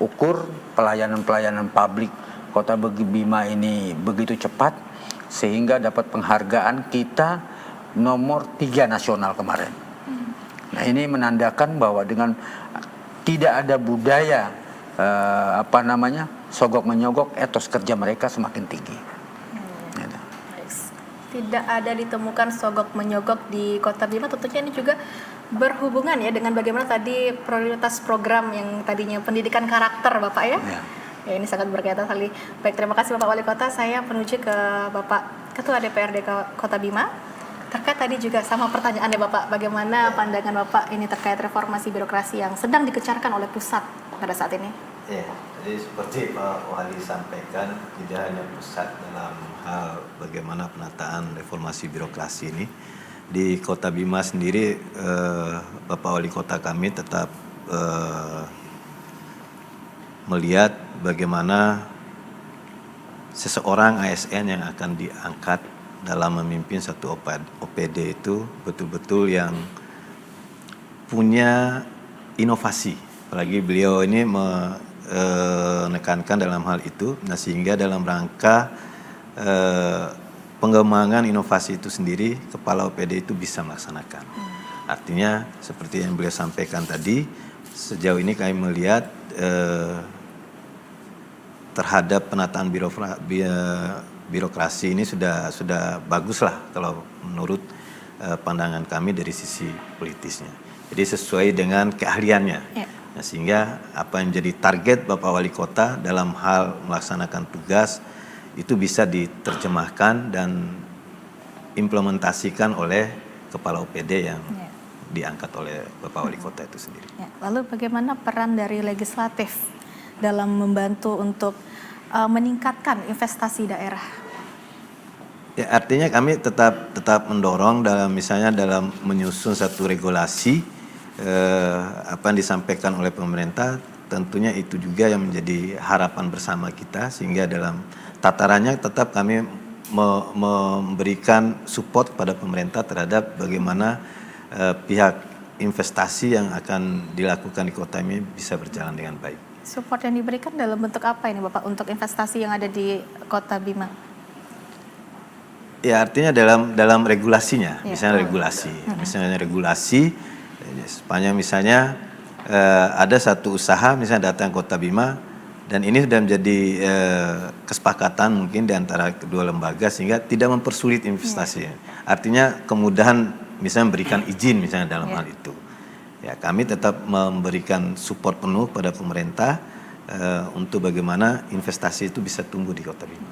ukur pelayanan publik Kota Bima ini begitu cepat sehingga dapat penghargaan kita nomor 3 nasional kemarin. Nah, ini menandakan bahwa dengan tidak ada budaya sogok menyogok, etos kerja mereka semakin tinggi. Tidak ada ditemukan sogok menyogok di Kota Bima, tentunya ini juga berhubungan ya dengan bagaimana tadi prioritas program yang tadinya pendidikan karakter, Bapak ya. Ya, ini sangat berkaitan sekali. Baik, terima kasih Bapak Wali Kota. Saya menuju ke Bapak Ketua DPRD Kota Bima. Terkait tadi juga sama pertanyaan ya Bapak, bagaimana pandangan Bapak ini terkait reformasi birokrasi yang sedang dikecarkan oleh pusat pada saat ini? Ya, jadi seperti Pak Wali sampaikan, tidak hanya pusat dalam hal bagaimana penataan reformasi birokrasi ini. Di Kota Bima sendiri, Bapak Wali Kota kami tetap melihat bagaimana seseorang ASN yang akan diangkat dalam memimpin satu OPD itu betul-betul yang punya inovasi. Apalagi beliau ini menekankan dalam hal itu, nah sehingga dalam rangka pengembangan inovasi itu sendiri, kepala OPD itu bisa melaksanakan. Artinya seperti yang beliau sampaikan tadi, sejauh ini kami melihat terhadap penataan birokrasi ini sudah bagus lah kalau menurut pandangan kami dari sisi politisnya. Jadi sesuai dengan keahliannya. Ya. Nah, sehingga apa yang menjadi target Bapak Wali Kota dalam hal melaksanakan tugas itu bisa diterjemahkan dan implementasikan oleh kepala OPD yang diangkat oleh Bapak Wali Kota itu sendiri. Ya. Lalu bagaimana peran dari legislatif dalam membantu untuk meningkatkan investasi daerah? Ya, artinya kami tetap mendorong misalnya dalam menyusun satu regulasi apa yang disampaikan oleh pemerintah, tentunya itu juga yang menjadi harapan bersama kita, sehingga dalam tatarannya tetap kami memberikan support kepada pemerintah terhadap bagaimana pihak investasi yang akan dilakukan di kota ini bisa berjalan dengan baik. Support yang diberikan dalam bentuk apa ini Bapak untuk investasi yang ada di Kota Bima? Ya, artinya dalam regulasinya, misalnya regulasi, sepanjang misalnya ada satu usaha misalnya datang Kota Bima, dan ini sudah menjadi kesepakatan mungkin di antara kedua lembaga sehingga tidak mempersulit investasi. Artinya kemudahan misalnya memberikan izin misalnya dalam hal itu. Ya, kami tetap memberikan support penuh pada pemerintah untuk bagaimana investasi itu bisa tumbuh di Kota Bima.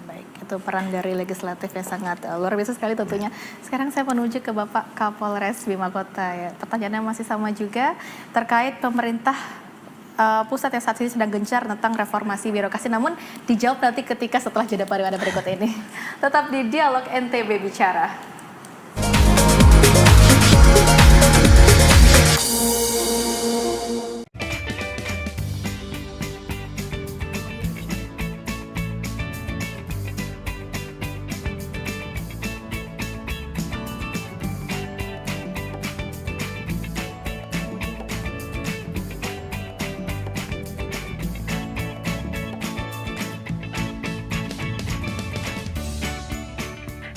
Baik, itu peran dari legislatif yang sangat luar biasa sekali tentunya. Sekarang saya menuju ke Bapak Kapolres Bima Kota. Ya. Pertanyaannya masih sama juga terkait pemerintah pusat yang saat ini sedang gencar tentang reformasi birokrasi, namun dijawab nanti ketika setelah jeda pariwara berikut ini. Tetap di Dialog NTB Bicara.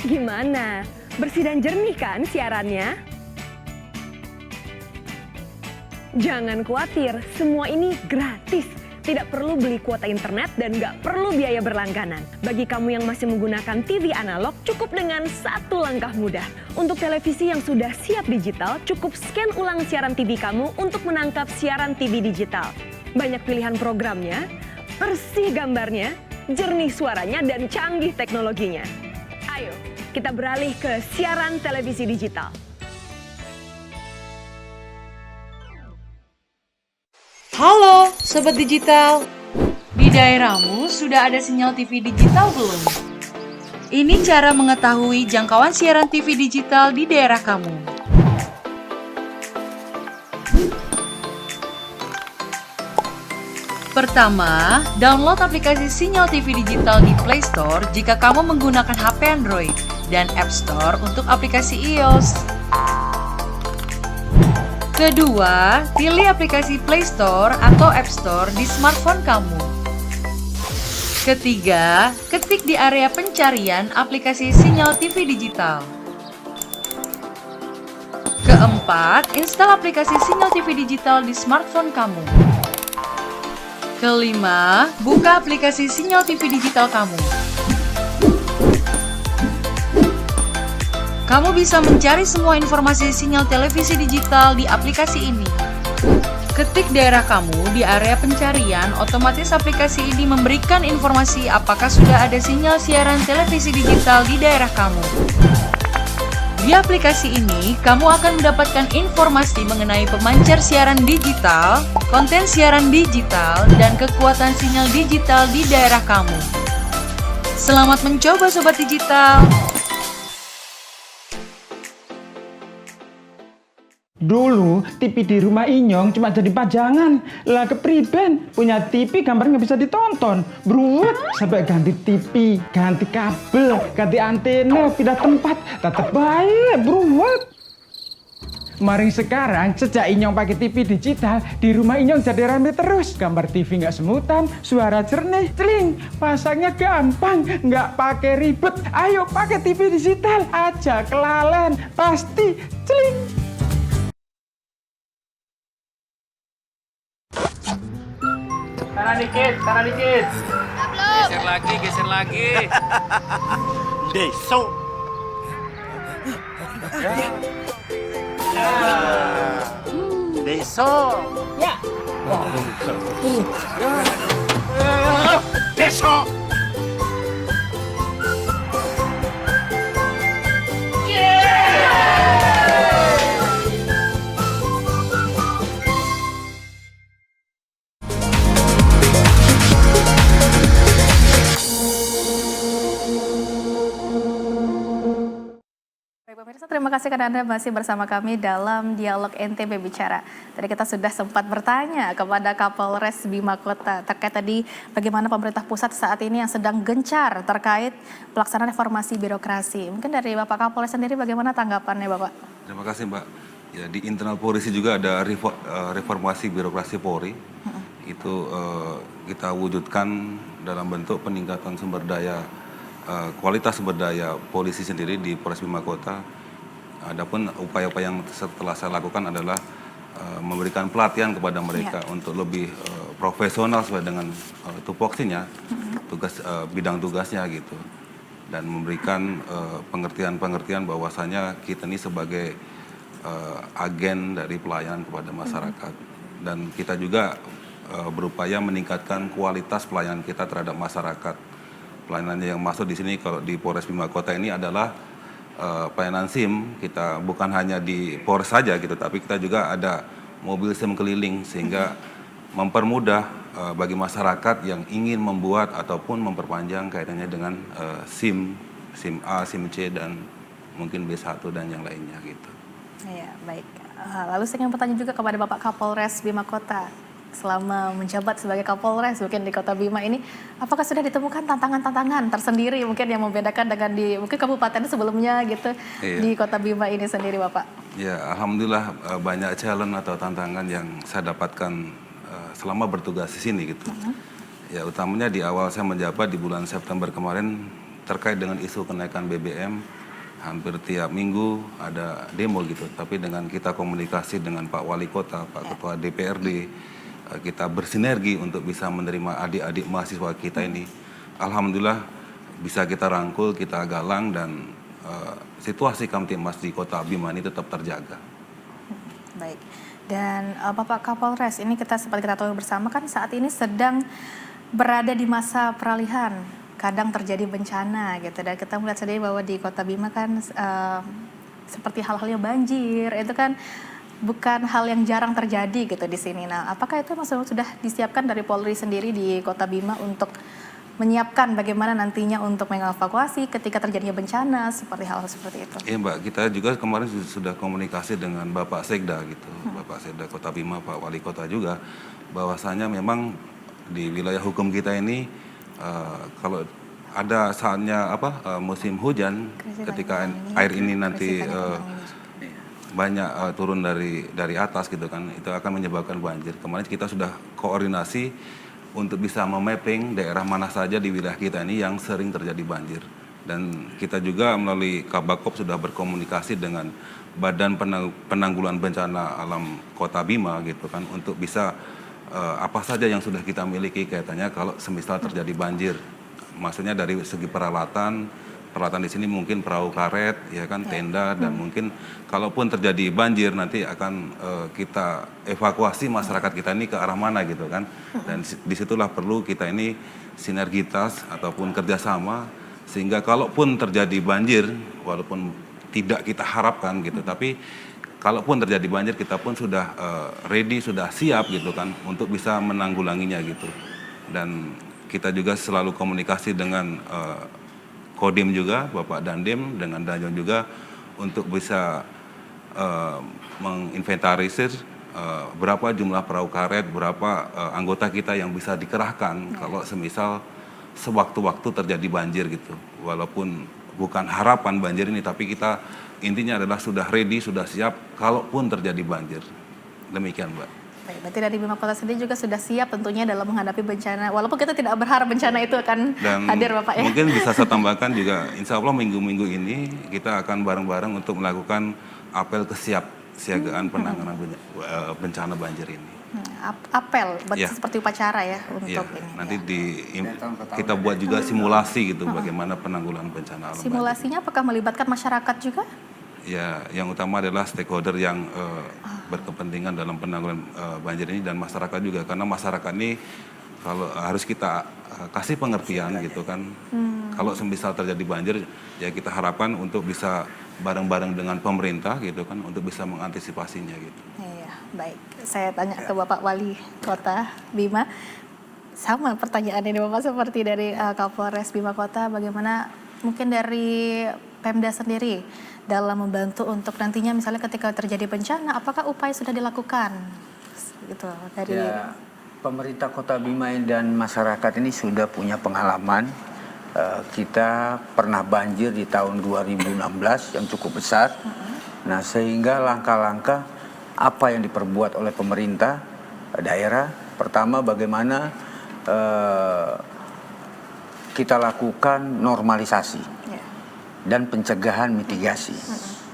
Gimana? Bersih dan jernih kan siarannya? Jangan khawatir, semua ini gratis. Tidak perlu beli kuota internet dan nggak perlu biaya berlangganan. Bagi kamu yang masih menggunakan TV analog, cukup dengan satu langkah mudah. Untuk televisi yang sudah siap digital, cukup scan ulang siaran TV kamu untuk menangkap siaran TV digital. Banyak pilihan programnya, bersih gambarnya, jernih suaranya, dan canggih teknologinya. Ayo, kita beralih ke siaran televisi digital. Halo Sobat Digital, di daerahmu sudah ada sinyal TV digital belum? Ini cara mengetahui jangkauan siaran TV digital di daerah kamu. Pertama, download aplikasi Sinyal TV Digital di Play Store jika kamu menggunakan HP Android dan App Store untuk aplikasi iOS. Kedua, pilih aplikasi Play Store atau App Store di smartphone kamu. Ketiga, ketik di area pencarian aplikasi Sinyal TV Digital. Keempat, install aplikasi Sinyal TV Digital di smartphone kamu. Kelima, buka aplikasi Sinyal TV Digital kamu. Kamu bisa mencari semua informasi sinyal televisi digital di aplikasi ini. Ketik daerah kamu di area pencarian, otomatis aplikasi ini memberikan informasi apakah sudah ada sinyal siaran televisi digital di daerah kamu. Di aplikasi ini, kamu akan mendapatkan informasi mengenai pemancar siaran digital, konten siaran digital, dan kekuatan sinyal digital di daerah kamu. Selamat mencoba Sobat Digital! Dulu TV di rumah Inyong cuma jadi pajangan. Lah kepriben punya TV gambar nggak bisa ditonton. Beruwet sampai ganti TV, ganti kabel, ganti antena, pindah tempat. Tetep baik, beruwet. Mari sekarang sejak Inyong pakai TV digital, di rumah Inyong jadi rame terus. Gambar TV nggak semutan, suara jernih, celing. Pasangnya gampang, nggak pakai ribet. Ayo pakai TV digital aja, kelalen pasti celing. Kanan dikit, kanan dikit. Geser lagi, geser lagi. Deso. Deso. Ya. Deso. Pemirsa, terima kasih karena Anda masih bersama kami dalam Dialog NTB Bicara. Tadi kita sudah sempat bertanya kepada Kapolres Bima Kota terkait tadi bagaimana pemerintah pusat saat ini yang sedang gencar terkait pelaksanaan reformasi birokrasi. Mungkin dari Bapak Kapolres sendiri bagaimana tanggapannya Bapak? Terima kasih Mbak. Ya, di internal Polri juga ada reformasi birokrasi Polri. Itu kita wujudkan dalam bentuk peningkatan sumber daya, kualitas sumber daya polisi sendiri di Polres Bima Kota. Adapun upaya-upaya yang setelah saya lakukan adalah memberikan pelatihan kepada mereka untuk lebih profesional sesuai dengan tupoksinya, tugas bidang tugasnya gitu, dan memberikan pengertian-pengertian bahwasanya kita ini sebagai agen dari pelayanan kepada masyarakat, dan kita juga berupaya meningkatkan kualitas pelayanan kita terhadap masyarakat. Pelayanan yang masuk di sini kalau di Polres Bima Kota ini adalah pelayanan SIM. Kita bukan hanya di Polres saja gitu, tapi kita juga ada mobil SIM keliling sehingga mempermudah bagi masyarakat yang ingin membuat ataupun memperpanjang kaitannya dengan SIM A, SIM C, dan mungkin B1 dan yang lainnya gitu. Iya, baik. Lalu saya ingin bertanya juga kepada Bapak Kapolres Bima Kota. Selama menjabat sebagai Kapolres mungkin di Kota Bima ini, apakah sudah ditemukan tantangan-tantangan tersendiri mungkin yang membedakan dengan di mungkin kabupaten sebelumnya gitu, di Kota Bima ini sendiri Bapak? Ya, alhamdulillah banyak challenge atau tantangan yang saya dapatkan selama bertugas di sini gitu. Ya, utamanya di awal saya menjabat di bulan September kemarin terkait dengan isu kenaikan BBM. Hampir tiap minggu ada demo gitu, tapi dengan kita komunikasi dengan Pak Wali Kota, Pak Ketua DPRD, kita bersinergi untuk bisa menerima adik-adik mahasiswa kita ini. Alhamdulillah bisa kita rangkul, kita galang, dan situasi Kamtibmas di Kota Bima ini tetap terjaga. Baik. Dan Bapak Kapolres, ini seperti kita tahu bersama kan saat ini sedang berada di masa peralihan. Kadang terjadi bencana gitu, dan kita melihat sendiri bahwa di Kota Bima kan seperti hal-halnya banjir, itu kan bukan hal yang jarang terjadi gitu di sini. Nah, apakah itu sudah disiapkan dari Polri sendiri di Kota Bima untuk menyiapkan bagaimana nantinya untuk mengevakuasi ketika terjadinya bencana seperti hal seperti itu? Iya Mbak, kita juga kemarin sudah komunikasi dengan Bapak Sekda gitu, Bapak Sekda Kota Bima, Pak Wali Kota juga, bahwasanya memang di wilayah hukum kita ini kalau ada saatnya musim hujan, ketika air ini nanti banyak turun dari atas gitu kan, itu akan menyebabkan banjir. Kemarin kita sudah koordinasi untuk bisa memapping daerah mana saja di wilayah kita ini yang sering terjadi banjir. Dan kita juga melalui Kabakop sudah berkomunikasi dengan Badan Penanggulangan Bencana Alam Kota Bima gitu kan, untuk bisa apa saja yang sudah kita miliki kaitannya kalau semisal terjadi banjir. Maksudnya dari segi peralatan di sini mungkin perahu karet, ya kan, tenda, dan mungkin kalaupun terjadi banjir nanti akan kita evakuasi masyarakat kita ini ke arah mana gitu kan. Dan disitulah perlu kita ini sinergitas ataupun kerjasama, sehingga kalaupun terjadi banjir, walaupun tidak kita harapkan gitu. Tapi kalaupun terjadi banjir, kita pun sudah ready, sudah siap gitu kan untuk bisa menanggulanginya gitu. Dan kita juga selalu komunikasi dengan Kodim juga, Bapak Dandim dengan Danjon juga untuk bisa menginventarisir berapa jumlah perahu karet, berapa anggota kita yang bisa dikerahkan kalau semisal sewaktu-waktu terjadi banjir gitu. Walaupun bukan harapan banjir ini, tapi kita intinya adalah sudah ready, sudah siap kalaupun terjadi banjir. Demikian, Mbak. Baik, berarti dari Bima Kota sendiri juga sudah siap tentunya dalam menghadapi bencana. Walaupun kita tidak berharap bencana itu akan hadir, Bapak ya. Mungkin bisa saya tambahkan juga, insya Allah minggu-minggu ini kita akan bareng-bareng untuk melakukan apel kesiapsiagaan penanganan bencana banjir ini. Apel, Ya. seperti upacara ya untuk Ya, ini. nanti ya. kita buat juga simulasi gitu bagaimana penanggulangan bencana alam. Simulasinya apakah melibatkan masyarakat juga? Ya, yang utama adalah stakeholder yang berkepentingan dalam penanggulangan banjir ini dan masyarakat juga, karena masyarakat ini kalau harus kita kasih pengertian gitu kan. Kalau semisal terjadi banjir, ya kita harapkan untuk bisa bareng-bareng dengan pemerintah gitu kan untuk bisa mengantisipasinya gitu. Iya, baik. Saya tanya ke Bapak Wali Kota Bima. Sama pertanyaan ini Bapak seperti dari Kapolres Bima Kota, bagaimana mungkin dari Pemda sendiri dalam membantu untuk nantinya misalnya ketika terjadi bencana, apakah upaya sudah dilakukan? Gitu dari Ya, pemerintah Kota Bima dan masyarakat ini sudah punya pengalaman. Kita pernah banjir di tahun 2016 yang cukup besar. Nah, sehingga langkah-langkah apa yang diperbuat oleh pemerintah daerah, pertama bagaimana kita lakukan normalisasi dan pencegahan mitigasi.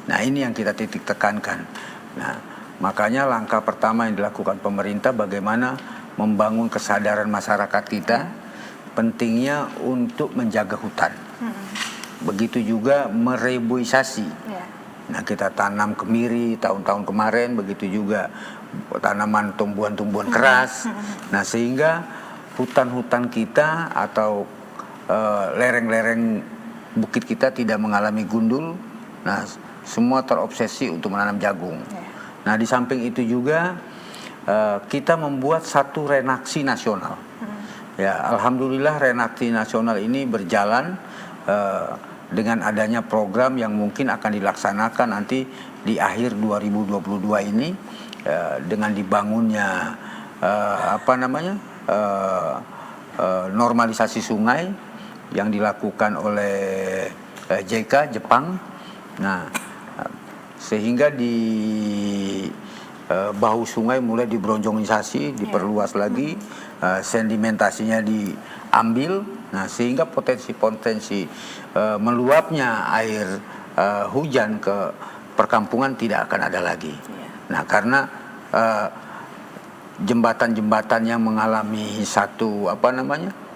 Nah, ini yang kita titik tekankan. Nah, makanya langkah pertama yang dilakukan pemerintah bagaimana membangun kesadaran masyarakat kita pentingnya untuk menjaga hutan. Begitu juga mereboisasi. Nah, kita tanam kemiri tahun-tahun kemarin, begitu juga tanaman tumbuhan-tumbuhan keras. Nah, sehingga hutan-hutan kita atau lereng-lereng bukit kita tidak mengalami gundul. Nah, semua terobsesi untuk menanam jagung. Nah, di samping itu juga kita membuat satu renaksi nasional. Ya, alhamdulillah renaksi nasional ini berjalan dengan adanya program yang mungkin akan dilaksanakan nanti di akhir 2022 ini dengan dibangunnya normalisasi sungai yang dilakukan oleh JK Jepang. Nah, sehingga di bahu sungai mulai dibronjonisasi, diperluas lagi, sedimentasinya diambil. Nah, sehingga potensi-potensi meluapnya air hujan ke perkampungan tidak akan ada lagi. Nah, karena jembatan-jembatan yang mengalami satu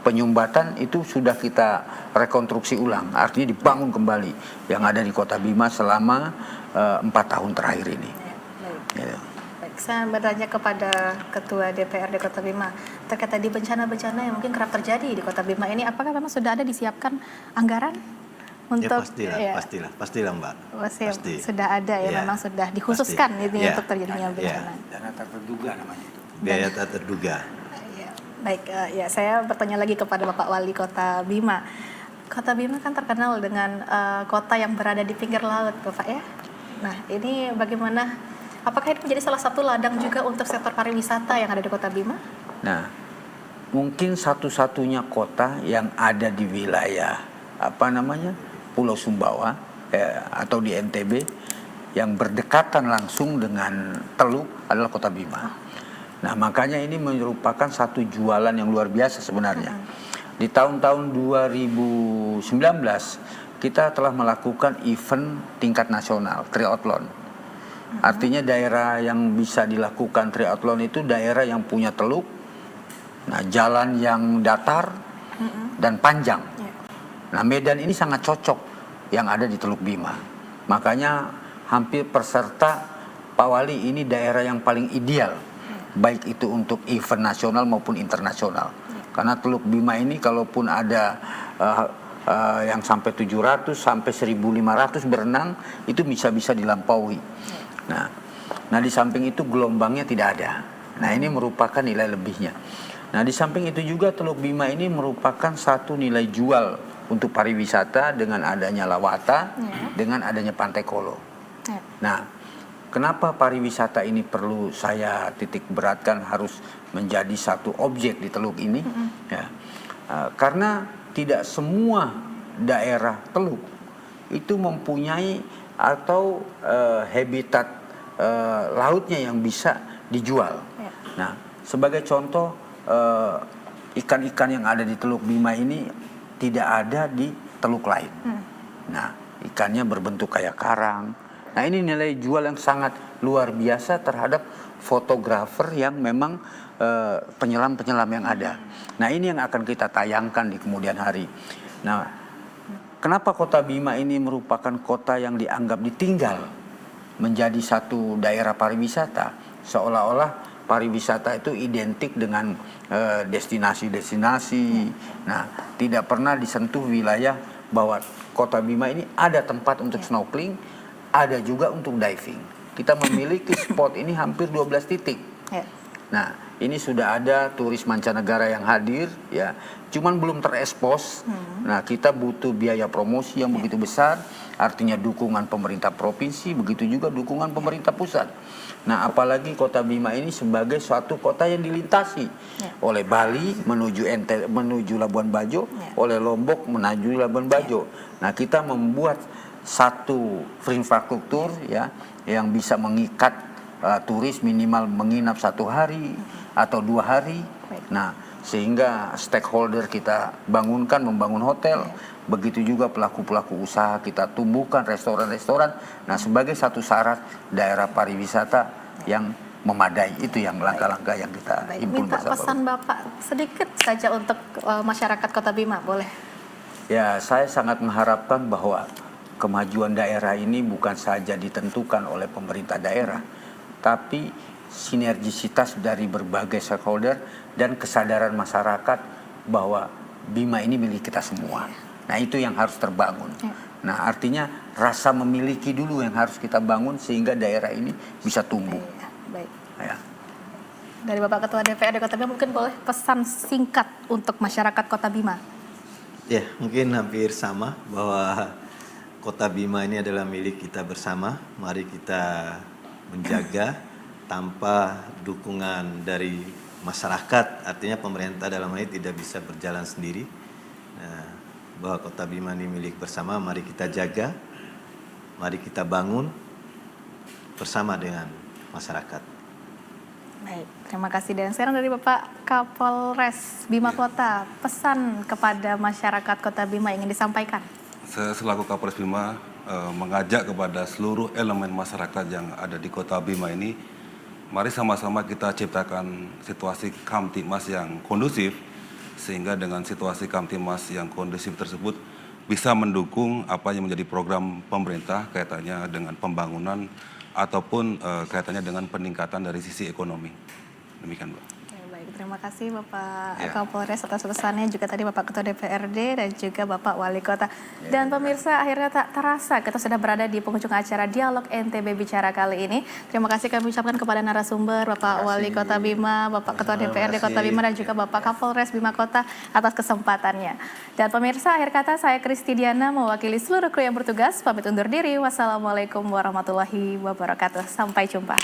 penyumbatan itu sudah kita rekonstruksi ulang, artinya dibangun kembali yang ada di Kota Bima selama 4 tahun terakhir ini. Baik, saya bertanya kepada Ketua DPRD Kota Bima terkait tadi bencana-bencana yang mungkin kerap terjadi di Kota Bima ini, apakah memang sudah ada disiapkan anggaran untuk? Pastilah Mbak. Pasti. Sudah ada ya, memang sudah dikhususkan ini untuk terjadinya bencana. Dana tak terduga namanya itu. Biaya tak terduga. Baik, saya bertanya lagi kepada Bapak Wali Kota Bima. Kota Bima kan terkenal dengan kota yang berada di pinggir laut, Bapak ya. Nah, ini bagaimana? Apakah ini menjadi salah satu ladang juga untuk sektor pariwisata yang ada di Kota Bima? Nah, mungkin satu-satunya kota yang ada di wilayah Pulau Sumbawa atau di NTB yang berdekatan langsung dengan Teluk adalah Kota Bima. Nah, makanya ini merupakan satu jualan yang luar biasa sebenarnya. Di tahun-tahun 2019 kita telah melakukan event tingkat nasional, triathlon. Artinya daerah yang bisa dilakukan triathlon itu daerah yang punya teluk, nah jalan yang datar dan panjang. Nah, medan ini sangat cocok yang ada di Teluk Bima. Makanya hampir peserta Pak Wali ini daerah yang paling ideal, baik itu untuk event nasional maupun internasional. Karena Teluk Bima ini kalaupun ada yang sampai 700 sampai 1.500 berenang itu bisa dilampaui. Nah di samping itu gelombangnya tidak ada. Nah ini merupakan nilai lebihnya. Nah di samping itu juga Teluk Bima ini merupakan satu nilai jual untuk pariwisata dengan adanya Lawata, dengan adanya Pantai Kolo. Nah, kenapa pariwisata ini perlu saya titik beratkan harus menjadi satu objek di Teluk ini? Karena tidak semua daerah Teluk itu mempunyai atau habitat lautnya yang bisa dijual. Nah, sebagai contoh ikan-ikan yang ada di Teluk Bima ini tidak ada di teluk lain. Nah, ikannya berbentuk kayak karang. Nah, ini nilai jual yang sangat luar biasa terhadap fotografer yang memang penyelam-penyelam yang ada. Nah, ini yang akan kita tayangkan di kemudian hari. Nah, kenapa Kota Bima ini merupakan kota yang dianggap ditinggal menjadi satu daerah pariwisata? Seolah-olah pariwisata itu identik dengan destinasi-destinasi. Nah, tidak pernah disentuh wilayah bahwa Kota Bima ini ada tempat untuk snorkeling, ada juga untuk diving. Kita memiliki spot ini hampir 12 titik. Nah, ini sudah ada turis mancanegara yang hadir, ya. Cuman belum terekspos. Nah, kita butuh biaya promosi yang begitu besar, artinya dukungan pemerintah provinsi, begitu juga dukungan pemerintah pusat. Nah, apalagi Kota Bima ini sebagai suatu kota yang dilintasi oleh Bali menuju Labuan Bajo, oleh Lombok menuju Labuan Bajo. Nah, kita membuat satu infrastruktur ya yang bisa mengikat turis minimal menginap 1 hari atau 2 hari. Nah, sehingga stakeholder kita bangunkan, membangun hotel. Begitu juga pelaku-pelaku usaha kita tumbuhkan restoran-restoran. Nah, sebagai satu syarat daerah pariwisata yang memadai, itu yang langkah-langkah yang kita himpun bersama. Minta pesan Bapak sedikit saja untuk masyarakat Kota Bima, boleh? Ya, saya sangat mengharapkan bahwa kemajuan daerah ini bukan saja ditentukan oleh pemerintah daerah, tapi sinergisitas dari berbagai stakeholder dan kesadaran masyarakat bahwa Bima ini milik kita semua. Nah, itu yang harus terbangun. Nah, artinya rasa memiliki dulu yang harus kita bangun sehingga daerah ini bisa tumbuh. Baik. Ya. Dari Bapak Ketua DPRD Kota Bima mungkin boleh pesan singkat untuk masyarakat Kota Bima. Ya, mungkin hampir sama bahwa Kota Bima ini adalah milik kita bersama. Mari kita menjaga tanpa dukungan dari masyarakat, artinya pemerintah dalam hal ini tidak bisa berjalan sendiri. Nah, bahwa Kota Bima ini milik bersama, mari kita jaga, mari kita bangun bersama dengan masyarakat. Baik, terima kasih. Dan sekarang dari Bapak Kapolres Bima Kota, pesan kepada masyarakat Kota Bima ingin disampaikan. Saya selaku Kapolres Bima mengajak kepada seluruh elemen masyarakat yang ada di Kota Bima ini, mari sama-sama kita ciptakan situasi Kamtibmas yang kondusif, sehingga dengan situasi Kamtibmas yang kondusif tersebut bisa mendukung apa yang menjadi program pemerintah kaitannya dengan pembangunan ataupun kaitannya dengan peningkatan dari sisi ekonomi. Demikian, Mbak. Baik, terima kasih Bapak Kapolres atas pesannya, juga tadi Bapak Ketua DPRD dan juga Bapak Wali Kota. Dan pemirsa, akhirnya tak terasa kita sudah berada di penghujung acara Dialog NTB Bicara kali ini. Terima kasih kami ucapkan kepada narasumber Bapak Wali Kota Bima, Bapak Ketua DPRD Kota Bima dan juga Bapak Kapolres Bima Kota atas kesempatannya. Dan pemirsa, akhir kata saya Kristi Diana mewakili seluruh kru yang bertugas pamit undur diri. Wassalamualaikum warahmatullahi wabarakatuh. Sampai jumpa.